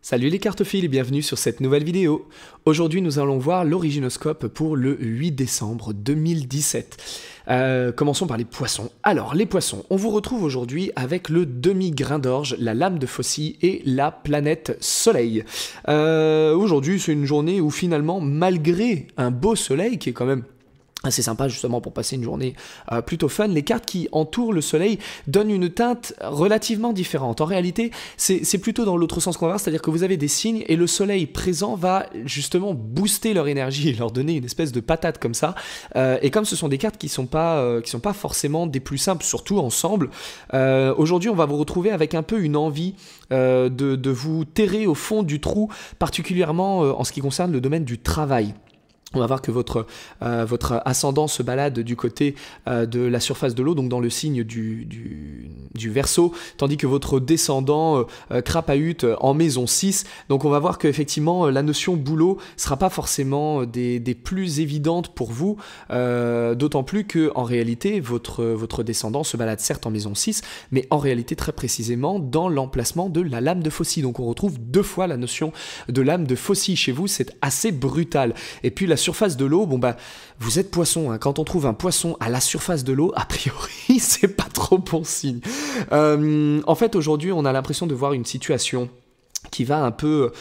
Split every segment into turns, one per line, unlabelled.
Salut les cartophiles et bienvenue sur cette nouvelle vidéo. Aujourd'hui nous allons voir l'originoscope pour le 8 décembre 2017. Commençons par les poissons. Alors les poissons, on vous retrouve aujourd'hui avec le demi-grain d'orge, la lame de Faucille et la planète Soleil. Aujourd'hui c'est une journée où finalement malgré un beau soleil qui est quand même assez sympa justement pour passer une journée plutôt fun, les cartes qui entourent le soleil donnent une teinte relativement différente. En réalité, c'est plutôt dans l'autre sens qu'on va voir, c'est-à-dire que vous avez des signes et le soleil présent va justement booster leur énergie et leur donner une espèce de patate comme ça. Et comme ce sont des cartes qui sont pas forcément des plus simples, surtout ensemble, aujourd'hui on va vous retrouver avec un peu une envie de vous terrer au fond du trou, particulièrement en ce qui concerne le domaine du travail. On va voir que votre ascendant se balade du côté de la surface de l'eau, donc dans le signe du Verseau, tandis que votre descendant crapahute en maison 6. Donc on va voir qu'effectivement la notion boulot ne sera pas forcément des plus évidentes pour vous, d'autant plus que en réalité votre descendant se balade certes en maison 6, mais en réalité très précisément dans l'emplacement de la lame de Faucille. Donc on retrouve deux fois la notion de lame de Faucille chez vous, c'est assez brutal. Et puis la surface de l'eau, bon bah vous êtes poisson, hein. Quand on trouve un poisson à la surface de l'eau, a priori c'est pas trop bon signe. En fait aujourd'hui on a l'impression de voir une situation qui va un peu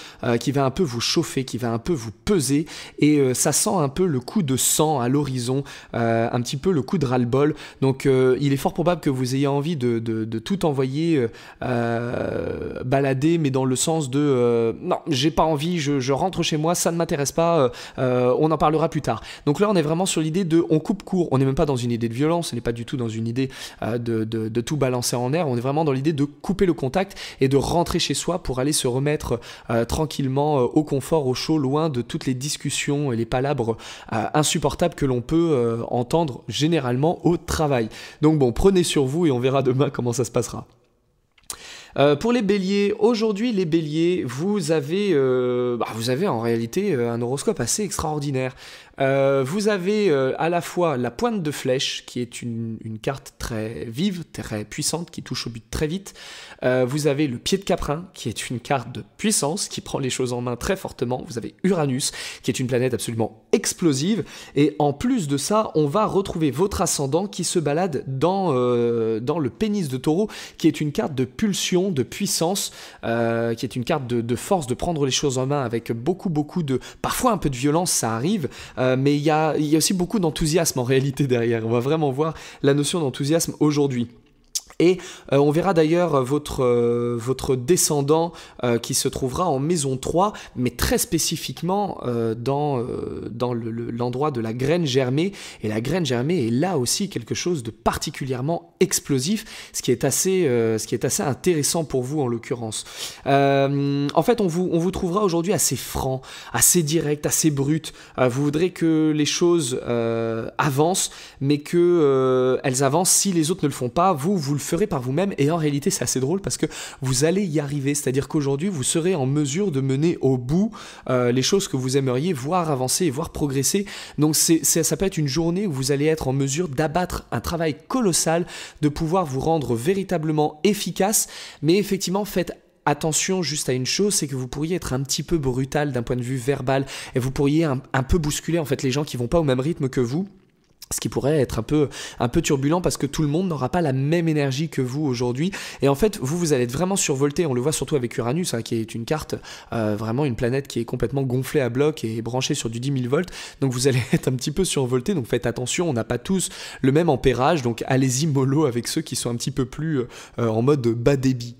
vous chauffer, qui va un peu vous peser, et ça sent un peu le coup de sang à l'horizon, un petit peu le coup de ras-le-bol. Donc il est fort probable que vous ayez envie de tout envoyer balader, mais dans le sens de non, j'ai pas envie, je rentre chez moi, ça ne m'intéresse pas, on en parlera plus tard. Donc là on est vraiment sur l'idée de on coupe court, on n'est même pas dans une idée de violence, on n'est pas du tout dans une idée de tout balancer en air, on est vraiment dans l'idée de couper le contact et de rentrer chez soi pour aller se remettre tranquillement au confort, au chaud, loin de toutes les discussions et les palabres insupportables que l'on peut entendre généralement au travail. Donc bon, prenez sur vous et on verra demain comment ça se passera. Pour les béliers, aujourd'hui les béliers, vous avez en réalité un horoscope assez extraordinaire. Vous avez à la fois la pointe de flèche, qui est une carte très vive, très puissante, qui touche au but très vite. Vous avez le pied de Caprin, qui est une carte de puissance, qui prend les choses en main très fortement. Vous avez Uranus, qui est une planète absolument explosive. Et en plus de ça, on va retrouver votre ascendant qui se balade dans le pénis de Taureau, qui est une carte de pulsion, de puissance, qui est une carte de force, de prendre les choses en main avec beaucoup de... Parfois un peu de violence, ça arrive, mais il y a aussi beaucoup d'enthousiasme en réalité derrière. On va vraiment voir la notion d'enthousiasme aujourd'hui. Et on verra d'ailleurs votre descendant qui se trouvera en maison 3, mais très spécifiquement dans l'endroit de la graine germée. Et la graine germée est là aussi quelque chose de particulièrement explosif, ce qui est assez intéressant pour vous en l'occurrence. En fait, on vous trouvera aujourd'hui assez franc, assez direct, assez brut. Vous voudrez que les choses avancent, mais qu'elles avancent si les autres ne le font pas. Vous le ferez par vous-même, et en réalité c'est assez drôle parce que vous allez y arriver, c'est-à-dire qu'aujourd'hui vous serez en mesure de mener au bout les choses que vous aimeriez voir avancer et voir progresser. Donc ça peut être une journée où vous allez être en mesure d'abattre un travail colossal, de pouvoir vous rendre véritablement efficace, mais effectivement faites attention juste à une chose, c'est que vous pourriez être un petit peu brutal d'un point de vue verbal, et vous pourriez un peu bousculer en fait les gens qui vont pas au même rythme que vous. Ce qui pourrait être un peu turbulent parce que tout le monde n'aura pas la même énergie que vous aujourd'hui. Et en fait, vous allez être vraiment survolté. On le voit surtout avec Uranus, hein, qui est une carte, vraiment une planète qui est complètement gonflée à bloc et branchée sur du 10 000 volts. Donc vous allez être un petit peu survolté. Donc faites attention, on n'a pas tous le même ampérage. Donc allez-y mollo avec ceux qui sont un petit peu plus en mode bas débit.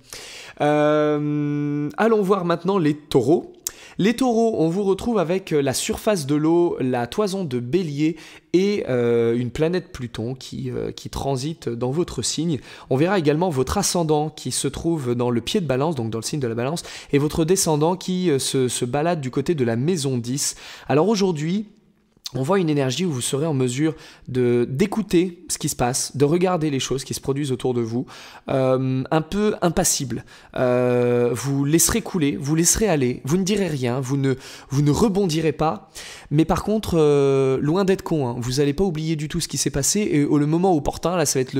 Allons voir maintenant les taureaux. Les taureaux, on vous retrouve avec la surface de l'eau, la toison de Bélier et une planète Pluton qui transite dans votre signe. On verra également votre ascendant qui se trouve dans le pied de Balance, donc dans le signe de la Balance, et votre descendant qui se balade du côté de la maison 10. Alors aujourd'hui, On voit une énergie où vous serez en mesure d'écouter ce qui se passe, de regarder les choses qui se produisent autour de vous, un peu impassible. Vous laisserez couler, vous laisserez aller, vous ne direz rien, vous ne rebondirez pas. Mais par contre, loin d'être con, hein, vous n'allez pas oublier du tout ce qui s'est passé. Et le moment opportun, là, ça va être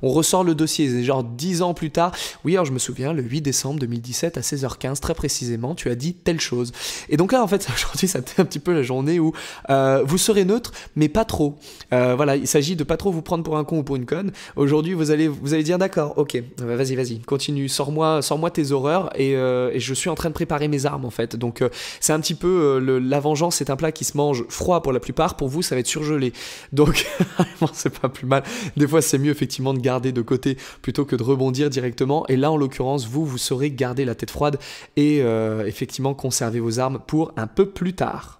on ressort le dossier. C'est genre 10 ans plus tard. Oui, alors je me souviens, le 8 décembre 2017 à 16h15, très précisément, tu as dit telle chose. Et donc là, en fait, aujourd'hui, ça fait un petit peu la journée où vous serez neutre, mais pas trop. Voilà, il s'agit de pas trop vous prendre pour un con ou pour une conne. Aujourd'hui, vous allez dire d'accord, ok, vas-y, continue, sors-moi tes horreurs et je suis en train de préparer mes armes en fait. Donc c'est un petit peu la vengeance, c'est un plat qui se mange froid pour la plupart. Pour vous, ça va être surgelé. Donc c'est pas plus mal. Des fois, c'est mieux effectivement de garder de côté plutôt que de rebondir directement. Et là, en l'occurrence, vous saurez garder la tête froide et effectivement conserver vos armes pour un peu plus tard.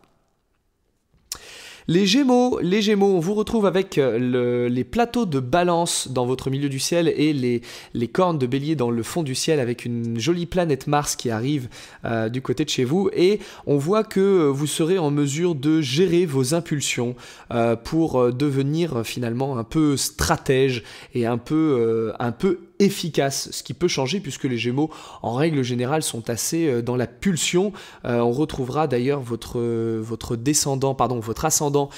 Les Gémeaux, on vous retrouve avec les plateaux de Balance dans votre milieu du ciel et les cornes de Bélier dans le fond du ciel avec une jolie planète Mars qui arrive du côté de chez vous. Et on voit que vous serez en mesure de gérer vos impulsions pour devenir finalement un peu stratège et un peu efficace, ce qui peut changer puisque les Gémeaux en règle générale sont assez dans la pulsion. On retrouvera d'ailleurs votre ascendant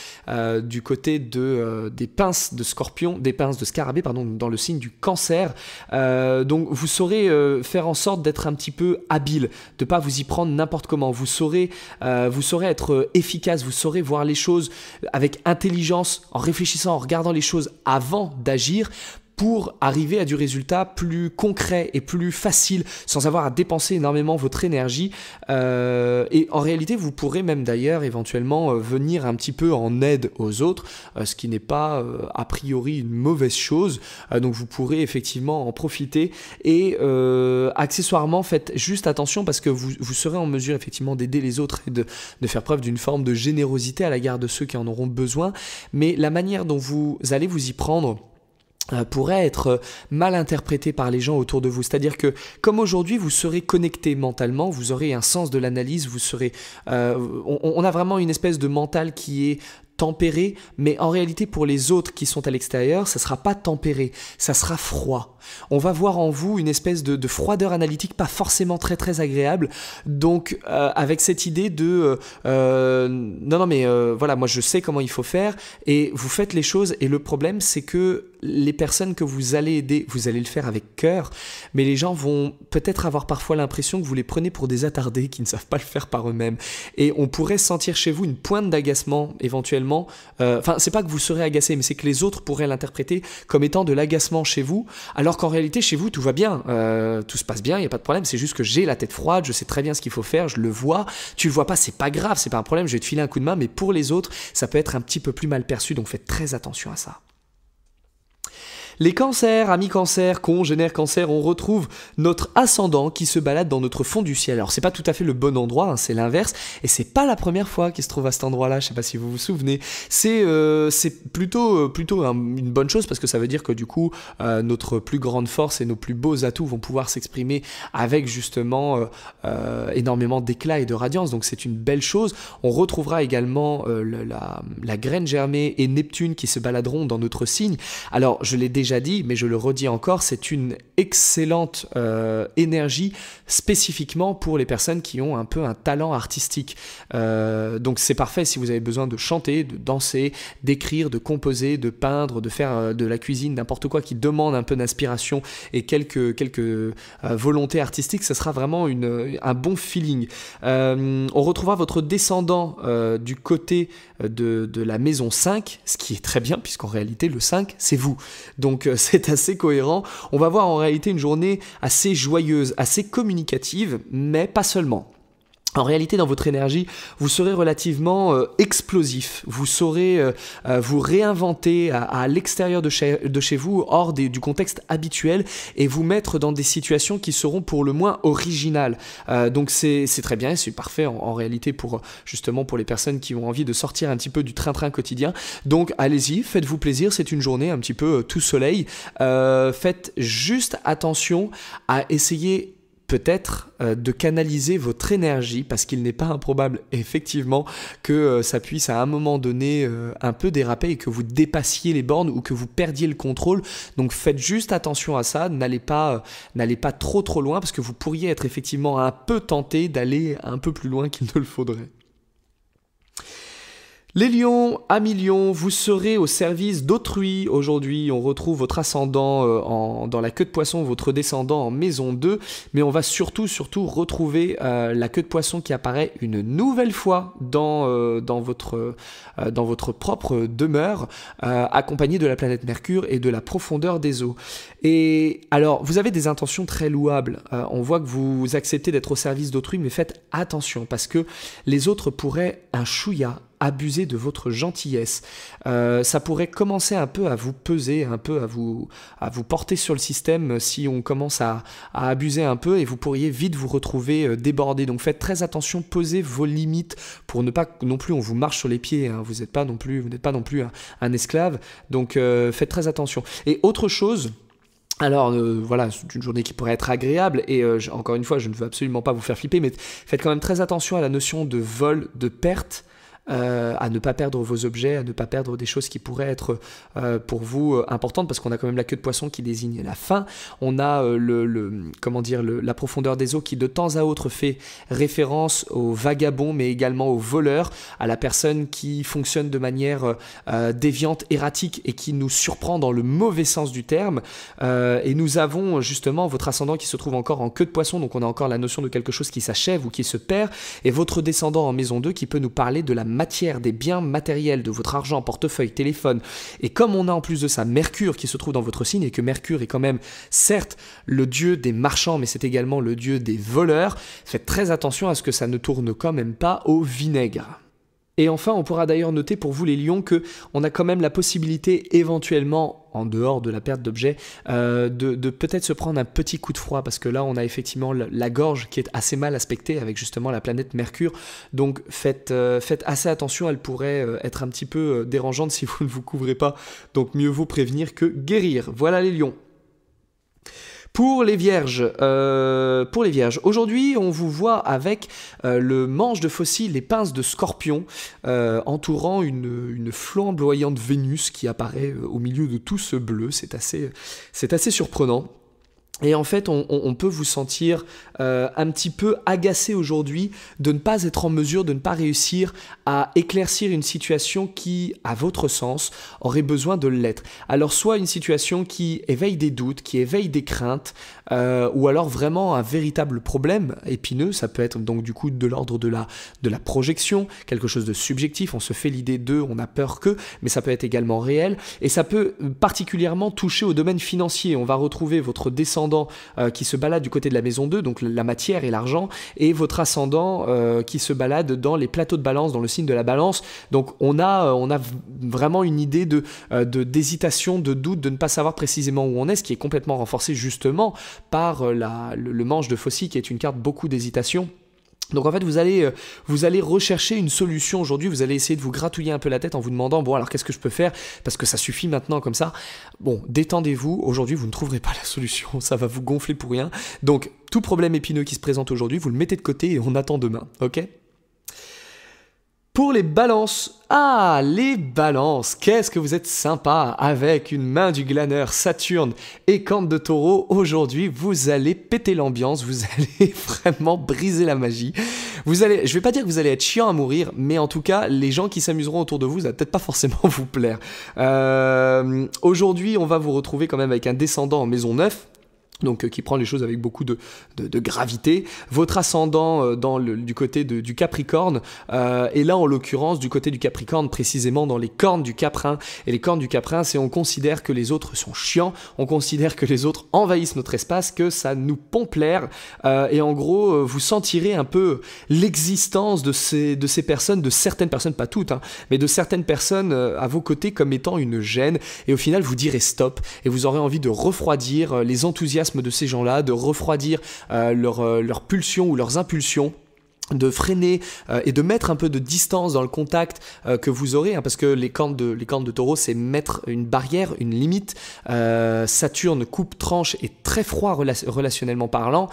du côté des pinces de Scorpion, des pinces de Scarabée pardon, dans le signe du Cancer. Donc vous saurez faire en sorte d'être un petit peu habile, de pas vous y prendre n'importe comment. Vous saurez être efficace, vous saurez voir les choses avec intelligence, en réfléchissant, en regardant les choses avant d'agir, pour arriver à du résultat plus concret et plus facile, sans avoir à dépenser énormément votre énergie. Et en réalité, vous pourrez même d'ailleurs éventuellement venir un petit peu en aide aux autres, ce qui n'est pas a priori une mauvaise chose. Donc vous pourrez effectivement en profiter. Et accessoirement, faites juste attention parce que vous serez en mesure effectivement d'aider les autres et de faire preuve d'une forme de générosité à l'égard de ceux qui en auront besoin. Mais la manière dont vous allez vous y prendre pourrait être mal interprété par les gens autour de vous. C'est-à-dire que comme aujourd'hui vous serez connecté mentalement, vous aurez un sens de l'analyse, vous serez, on a vraiment une espèce de mental qui est tempéré, mais en réalité pour les autres qui sont à l'extérieur, ça ne sera pas tempéré, ça sera froid. On va voir en vous une espèce de froideur analytique pas forcément très très agréable, donc avec cette idée de voilà, moi je sais comment il faut faire et vous faites les choses et le problème c'est que les personnes que vous allez aider, vous allez le faire avec cœur, mais les gens vont peut-être avoir parfois l'impression que vous les prenez pour des attardés qui ne savent pas le faire par eux-mêmes et on pourrait sentir chez vous une pointe d'agacement éventuellement. Enfin, c'est pas que vous serez agacé, mais c'est que les autres pourraient l'interpréter comme étant de l'agacement chez vous, alors qu'en réalité, chez vous, tout va bien, tout se passe bien, il n'y a pas de problème, c'est juste que j'ai la tête froide, je sais très bien ce qu'il faut faire, je le vois, tu le vois pas, c'est pas grave, c'est pas un problème, je vais te filer un coup de main, mais pour les autres, ça peut être un petit peu plus mal perçu, donc faites très attention à ça. Les cancers, amis cancers, congénères cancers, on retrouve notre ascendant qui se balade dans notre fond du ciel. Alors c'est pas tout à fait le bon endroit, hein, c'est l'inverse, et c'est pas la première fois qu'il se trouve à cet endroit-là, je sais pas si vous vous souvenez. C'est plutôt une bonne chose parce que ça veut dire que du coup notre plus grande force et nos plus beaux atouts vont pouvoir s'exprimer avec justement énormément d'éclat et de radiance, donc c'est une belle chose. On retrouvera également la graine germée et Neptune qui se baladeront dans notre signe. Alors je l'ai déjà dit, mais je le redis encore, c'est une excellente énergie spécifiquement pour les personnes qui ont un peu un talent artistique. Donc c'est parfait si vous avez besoin de chanter, de danser, d'écrire, de composer, de peindre, de faire de la cuisine, n'importe quoi qui demande un peu d'inspiration et quelques volontés artistiques, ça sera vraiment un bon feeling. On retrouvera votre descendant du côté de la maison 5, ce qui est très bien puisqu'en réalité le 5 c'est vous. Donc c'est assez cohérent. On va voir en réalité une journée assez joyeuse, assez communicative, mais pas seulement. En réalité, dans votre énergie, vous serez relativement explosif. Vous saurez vous réinventer à l'extérieur de chez vous, hors du contexte habituel, et vous mettre dans des situations qui seront pour le moins originales. Donc c'est très bien, c'est parfait en réalité justement pour les personnes qui ont envie de sortir un petit peu du train-train quotidien. Donc allez-y, faites-vous plaisir, c'est une journée un petit peu tout soleil. Faites juste attention à essayer peut-être de canaliser votre énergie, parce qu'il n'est pas improbable effectivement que ça puisse à un moment donné un peu déraper et que vous dépassiez les bornes ou que vous perdiez le contrôle. Donc faites juste attention à ça, n'allez pas trop loin, parce que vous pourriez être effectivement un peu tenté d'aller un peu plus loin qu'il ne le faudrait. Les lions, amis lions, vous serez au service d'autrui. Aujourd'hui, on retrouve votre ascendant dans la queue de poisson, votre descendant en maison 2, mais on va surtout retrouver la queue de poisson qui apparaît une nouvelle fois dans votre propre demeure, accompagnée de la planète Mercure et de la profondeur des eaux. Et alors, vous avez des intentions très louables. On voit que vous acceptez d'être au service d'autrui, mais faites attention, parce que les autres pourraient un chouïa abuser de votre gentillesse. Ça pourrait commencer un peu à vous peser, un peu à vous porter sur le système si on commence à abuser un peu, et vous pourriez vite vous retrouver débordé. Donc faites très attention, posez vos limites pour ne pas non plus on vous marche sur les pieds, hein. Vous n'êtes pas non plus un esclave, donc faites très attention. Et autre chose, alors voilà, c'est une journée qui pourrait être agréable, et encore une fois, je ne veux absolument pas vous faire flipper, mais faites quand même très attention à la notion de vol, de perte, à ne pas perdre vos objets, à ne pas perdre des choses qui pourraient être pour vous importantes, parce qu'on a quand même la queue de poisson qui désigne la fin. On a la profondeur des eaux qui de temps à autre fait référence aux vagabonds, mais également aux voleurs, à la personne qui fonctionne de manière déviante, erratique, et qui nous surprend dans le mauvais sens du terme. Et nous avons justement votre ascendant qui se trouve encore en queue de poisson, donc on a encore la notion de quelque chose qui s'achève ou qui se perd, et votre descendant en maison 2 qui peut nous parler de la matière, des biens matériels, de votre argent, portefeuille, téléphone. Et comme on a en plus de ça Mercure qui se trouve dans votre signe, et que Mercure est quand même certes le dieu des marchands, mais c'est également le dieu des voleurs, faites très attention à ce que ça ne tourne quand même pas au vinaigre. Et enfin, on pourra d'ailleurs noter pour vous les lions que on a quand même la possibilité éventuellement, en dehors de la perte d'objets, de peut-être se prendre un petit coup de froid, parce que là on a effectivement la gorge qui est assez mal aspectée avec justement la planète Mercure. Donc faites assez attention, elle pourrait être un petit peu dérangeante si vous ne vous couvrez pas. Donc mieux vaut prévenir que guérir. Voilà les lions. Pour les vierges, aujourd'hui on vous voit avec le manche de faucille, les pinces de scorpion entourant une flamboyante Vénus qui apparaît au milieu de tout ce bleu. C'est assez surprenant. Et en fait, on peut vous sentir un petit peu agacé aujourd'hui de ne pas être en mesure, de ne pas réussir à éclaircir une situation qui, à votre sens, aurait besoin de l'être. Alors soit une situation qui éveille des doutes, qui éveille des craintes, ou alors vraiment un véritable problème épineux. Ça peut être donc du coup de l'ordre de la projection, quelque chose de subjectif, on se fait l'idée d'eux, on a peur qu'eux, mais ça peut être également réel, et ça peut particulièrement toucher au domaine financier. On va retrouver votre descendant qui se balade du côté de la maison 2, donc la matière et l'argent, et votre ascendant qui se balade dans les plateaux de balance, dans le signe de la balance. Donc on a vraiment une idée d'hésitation, de doute, de ne pas savoir précisément où on est, ce qui est complètement renforcé justement par le manche de faucille qui est une carte beaucoup d'hésitation. Donc en fait vous allez rechercher une solution aujourd'hui, vous allez essayer de vous gratouiller un peu la tête en vous demandant bon alors qu'est-ce que je peux faire, parce que ça suffit maintenant comme ça. Bon, détendez-vous, aujourd'hui vous ne trouverez pas la solution, ça va vous gonfler pour rien. Donc tout problème épineux qui se présente aujourd'hui, vous le mettez de côté et on attend demain, ok ? Pour les balances, les balances, qu'est-ce que vous êtes sympa avec une main du glaneur Saturne et corne de taureau. Aujourd'hui, vous allez péter l'ambiance, vous allez vraiment briser la magie. Je vais pas dire que vous allez être chiant à mourir, mais en tout cas, les gens qui s'amuseront autour de vous, ça va peut-être pas forcément vous plaire. Aujourd'hui, on va vous retrouver quand même avec un descendant en maison 9. Donc qui prend les choses avec beaucoup de gravité. Votre ascendant du côté du Capricorne, et là en l'occurrence du côté du Capricorne, précisément dans les cornes du Caprin. Et les cornes du Caprin, c'est on considère que les autres sont chiants, on considère que les autres envahissent notre espace, que ça nous pompe l'air, et en gros vous sentirez un peu l'existence de ces personnes, de certaines personnes, pas toutes, hein, mais de certaines personnes à vos côtés comme étant une gêne, et au final vous direz stop, et vous aurez envie de refroidir les enthousiasmes de ces gens-là, de refroidir leurs pulsions ou leurs impulsions. de freiner et de mettre un peu de distance dans le contact que vous aurez, hein, parce que les cornes de taureau, c'est mettre une barrière, une limite. Saturne coupe, tranche, est très froid relationnellement parlant,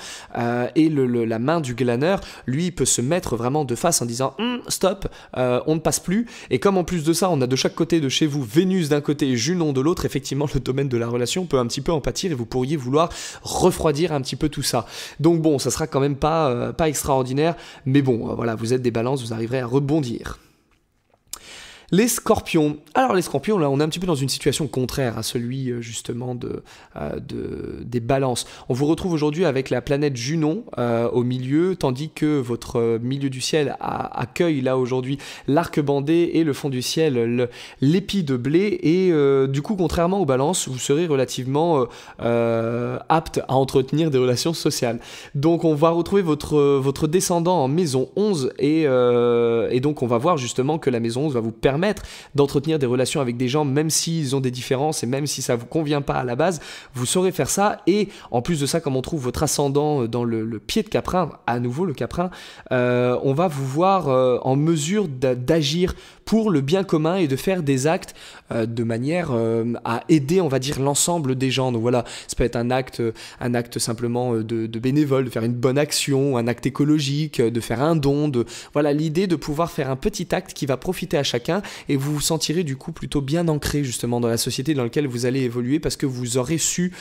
et la main du glaneur, lui, peut se mettre vraiment de face en disant stop, on ne passe plus. Et comme en plus de ça, on a de chaque côté de chez vous Vénus d'un côté et Junon de l'autre, effectivement, le domaine de la relation peut un petit peu en pâtir et vous pourriez vouloir refroidir un petit peu tout ça. Donc bon, ça sera quand même pas extraordinaire. Mais bon, voilà, vous êtes des balances, vous arriverez à rebondir. Les scorpions. Alors les scorpions, là, on est un petit peu dans une situation contraire à celui justement des balances. On vous retrouve aujourd'hui avec la planète Junon au milieu, tandis que votre milieu du ciel accueille là aujourd'hui l'arc bandé et le fond du ciel, l'épi de blé. Et du coup, contrairement aux balances, vous serez relativement apte à entretenir des relations sociales. Donc on va retrouver votre descendant en maison 11 et donc on va voir justement que la maison 11 va vous permettre d'entretenir des relations avec des gens, même s'ils ont des différences et même si ça ne vous convient pas à la base, vous saurez faire ça. Et en plus de ça, comme on trouve votre ascendant dans le pied de Caprin, à nouveau le Caprin, on va vous voir en mesure d'agir pour le bien commun et de faire des actes de manière à aider, on va dire, l'ensemble des gens. Donc voilà, ça peut être un acte simplement de bénévole, de faire une bonne action, un acte écologique, de faire un don, voilà, l'idée de pouvoir faire un petit acte qui va profiter à chacun, et vous vous sentirez du coup plutôt bien ancré justement dans la société dans laquelle vous allez évoluer, parce que vous aurez su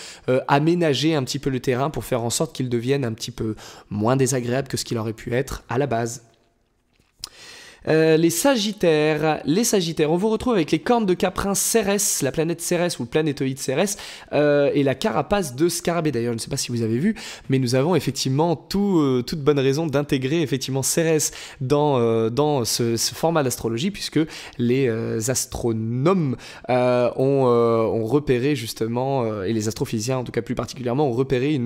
aménager un petit peu le terrain pour faire en sorte qu'il devienne un petit peu moins désagréable que ce qu'il aurait pu être à la base. Les Sagittaires, on vous retrouve avec les cornes de Caprin Cérès, la planète Cérès ou le planétoïde Cérès, et la carapace de Scarabée. D'ailleurs, je ne sais pas si vous avez vu, mais nous avons effectivement toute bonne raison d'intégrer effectivement Cérès dans ce format d'astrologie, puisque les astronomes ont repéré justement, et les astrophysiciens en tout cas plus particulièrement, ont repéré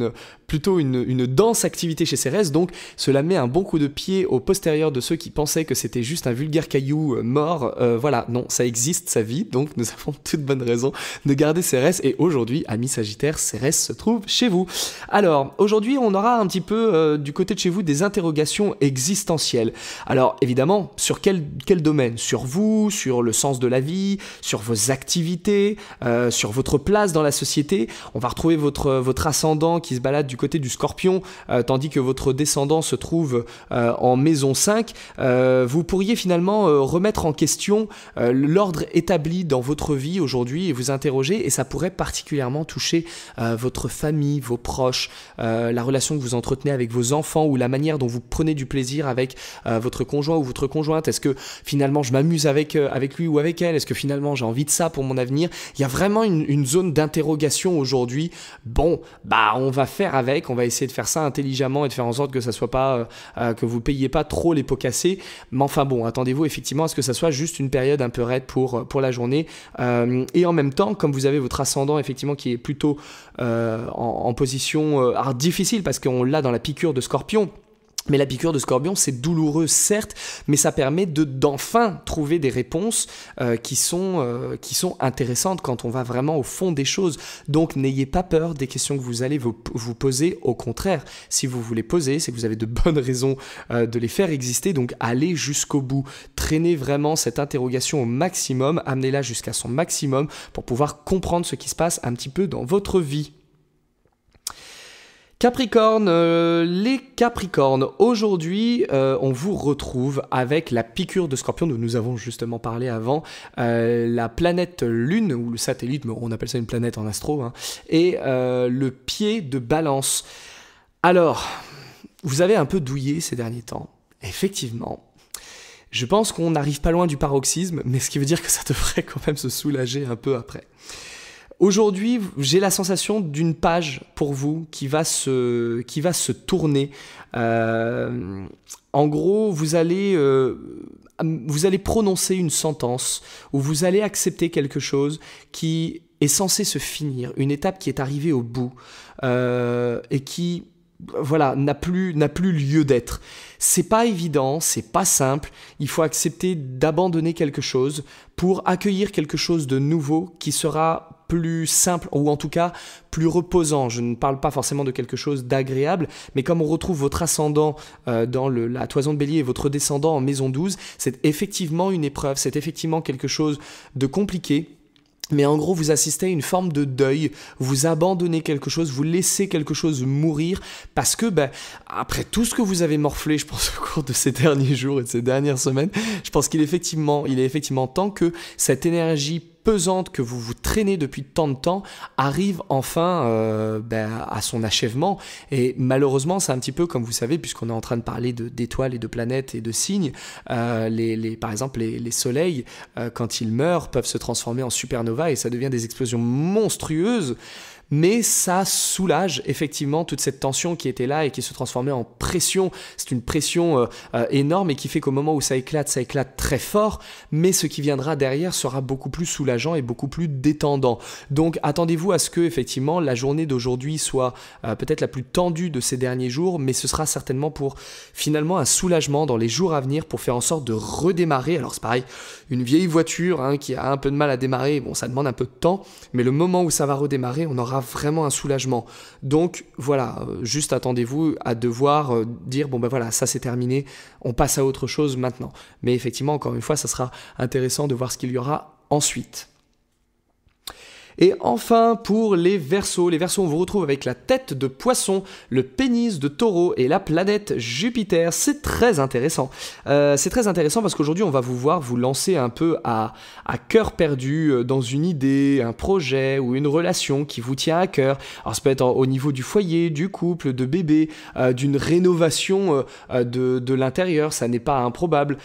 plutôt une dense activité chez Cérès. Donc cela met un bon coup de pied au postérieur de ceux qui pensaient que c'était juste un vulgaire caillou mort. Voilà, non, ça existe, ça vit, donc nous avons toute bonne raison de garder Cérès. Et aujourd'hui, amis Sagittaires, Cérès se trouve chez vous. Alors, aujourd'hui, on aura un petit peu du côté de chez vous des interrogations existentielles. Alors, évidemment, sur quel domaine? Sur vous, sur le sens de la vie, sur vos activités, sur votre place dans la société. On va retrouver votre ascendant qui se balade du côté du Scorpion, tandis que votre descendant se trouve en maison 5. Vous pourriez finalement remettre en question l'ordre établi dans votre vie aujourd'hui et vous interroger, et ça pourrait particulièrement toucher votre famille, vos proches, la relation que vous entretenez avec vos enfants, ou la manière dont vous prenez du plaisir avec votre conjoint ou votre conjointe. Est-ce que finalement je m'amuse avec lui ou avec elle? Est-ce que finalement j'ai envie de ça pour mon avenir? Il y a vraiment une zone d'interrogation aujourd'hui. Bon, bah on va faire avec, on va essayer de faire ça intelligemment et de faire en sorte que ça soit pas que vous payiez pas trop les pots cassés. Mais enfin bon, attendez-vous effectivement à ce que ça soit juste une période un peu raide pour la journée. Et en même temps, comme vous avez votre ascendant effectivement qui est plutôt en position difficile, parce qu'on l'a dans la piqûre de Scorpion. Mais la piqûre de Scorpion, c'est douloureux, certes, mais ça permet d'enfin trouver des réponses qui sont intéressantes quand on va vraiment au fond des choses. Donc, n'ayez pas peur des questions que vous allez vous poser. Au contraire, si vous vous les posez, c'est que vous avez de bonnes raisons de les faire exister. Donc, allez jusqu'au bout. Traînez vraiment cette interrogation au maximum. Amenez-la jusqu'à son maximum pour pouvoir comprendre ce qui se passe un petit peu dans votre vie. Capricorne, les Capricornes, aujourd'hui on vous retrouve avec la piqûre de Scorpion dont nous avons justement parlé avant, la planète Lune, ou le satellite, mais on appelle ça une planète en astro, hein, et le pied de Balance. Alors, vous avez un peu douillé ces derniers temps, effectivement. Je pense qu'on n'arrive pas loin du paroxysme, mais ce qui veut dire que ça devrait quand même se soulager un peu après. Aujourd'hui, j'ai la sensation d'une page pour vous qui va se tourner. En gros, vous allez prononcer une sentence où vous allez accepter quelque chose qui est censé se finir, une étape qui est arrivée au bout et qui voilà, n'a plus lieu d'être. C'est pas évident, c'est pas simple. Il faut accepter d'abandonner quelque chose pour accueillir quelque chose de nouveau qui sera plus simple ou en tout cas plus reposant. Je ne parle pas forcément de quelque chose d'agréable, mais comme on retrouve votre ascendant dans la toison de Bélier et votre descendant en maison 12, c'est effectivement une épreuve, c'est effectivement quelque chose de compliqué. Mais en gros, vous assistez à une forme de deuil, vous abandonnez quelque chose, vous laissez quelque chose mourir, parce que après tout ce que vous avez morflé, je pense, au cours de ces derniers jours et de ces dernières semaines, je pense qu'il est effectivement temps que cette énergie pesante que vous vous traînez depuis tant de temps arrive enfin à son achèvement. Et malheureusement, c'est un petit peu comme vous savez, puisqu'on est en train de parler d'étoiles et de planètes et de signes, par exemple les soleils, quand ils meurent, peuvent se transformer en supernova et ça devient des explosions monstrueuses. Mais ça soulage effectivement toute cette tension qui était là et qui se transformait en pression. C'est une pression énorme et qui fait qu'au moment où ça éclate très fort, mais ce qui viendra derrière sera beaucoup plus soulageant et beaucoup plus détendant. Donc attendez-vous à ce que effectivement la journée d'aujourd'hui soit peut-être la plus tendue de ces derniers jours, mais ce sera certainement pour finalement un soulagement dans les jours à venir pour faire en sorte de redémarrer. Alors c'est pareil, une vieille voiture qui a un peu de mal à démarrer, bon ça demande un peu de temps, mais le moment où ça va redémarrer, on aura vraiment un soulagement. Donc voilà, juste attendez-vous à devoir dire bon voilà, ça c'est terminé, on passe à autre chose maintenant. Mais effectivement, encore une fois, ça sera intéressant de voir ce qu'il y aura ensuite. Et enfin, pour les Verseaux, on vous retrouve avec la tête de Poisson, le pénis de Taureau et la planète Jupiter. C'est très intéressant. C'est très intéressant parce qu'aujourd'hui, on va vous voir vous lancer un peu à cœur perdu dans une idée, un projet ou une relation qui vous tient à cœur. Alors, ça peut être au niveau du foyer, du couple, de bébé, d'une rénovation de l'intérieur. Ça n'est pas improbable.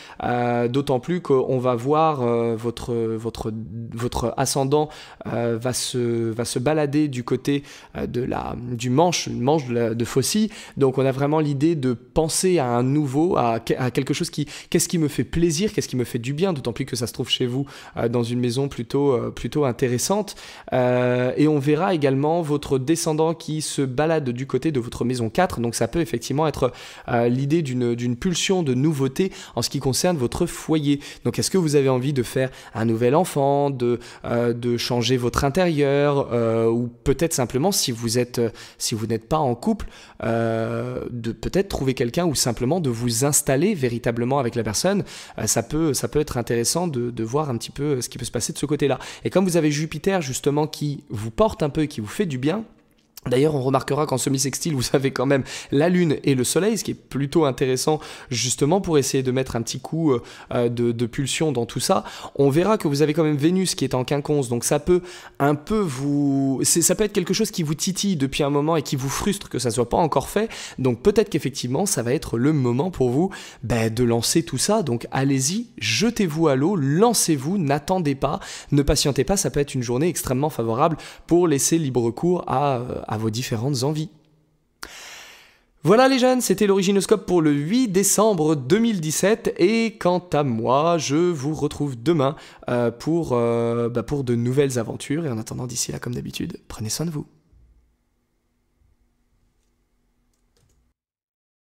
D'autant plus qu'on va voir votre ascendant va se balader du côté du manche de Faucille. Donc on a vraiment l'idée de penser à un nouveau, à quelque chose qu'est-ce qui me fait plaisir, qu'est-ce qui me fait du bien, d'autant plus que ça se trouve chez vous dans une maison plutôt intéressante. Et on verra également votre descendant qui se balade du côté de votre maison 4. Donc ça peut effectivement être l'idée d'une pulsion de nouveauté en ce qui concerne votre foyer. Donc est-ce que vous avez envie de faire un nouvel enfant, de changer votre intérieur, ou peut-être simplement si vous n'êtes pas en couple, de peut-être trouver quelqu'un ou simplement de vous installer véritablement avec la personne. Ça peut être intéressant de voir un petit peu ce qui peut se passer de ce côté-là. Et comme vous avez Jupiter justement qui vous porte un peu, qui vous fait du bien. D'ailleurs, on remarquera qu'en semi-sextile, vous avez quand même la Lune et le Soleil, ce qui est plutôt intéressant justement pour essayer de mettre un petit coup de pulsion dans tout ça. On verra que vous avez quand même Vénus qui est en quinconce, donc ça peut un peu ça peut être quelque chose qui vous titille depuis un moment et qui vous frustre que ça ne soit pas encore fait. Donc peut-être qu'effectivement, ça va être le moment pour vous de lancer tout ça. Donc allez-y, jetez-vous à l'eau, lancez-vous, n'attendez pas, ne patientez pas. Ça peut être une journée extrêmement favorable pour laisser libre cours à vos différentes envies. Voilà les jeunes, c'était l'Originoscope pour le 8 décembre 2017 et quant à moi, je vous retrouve demain pour de nouvelles aventures et en attendant d'ici là comme d'habitude, prenez soin de vous.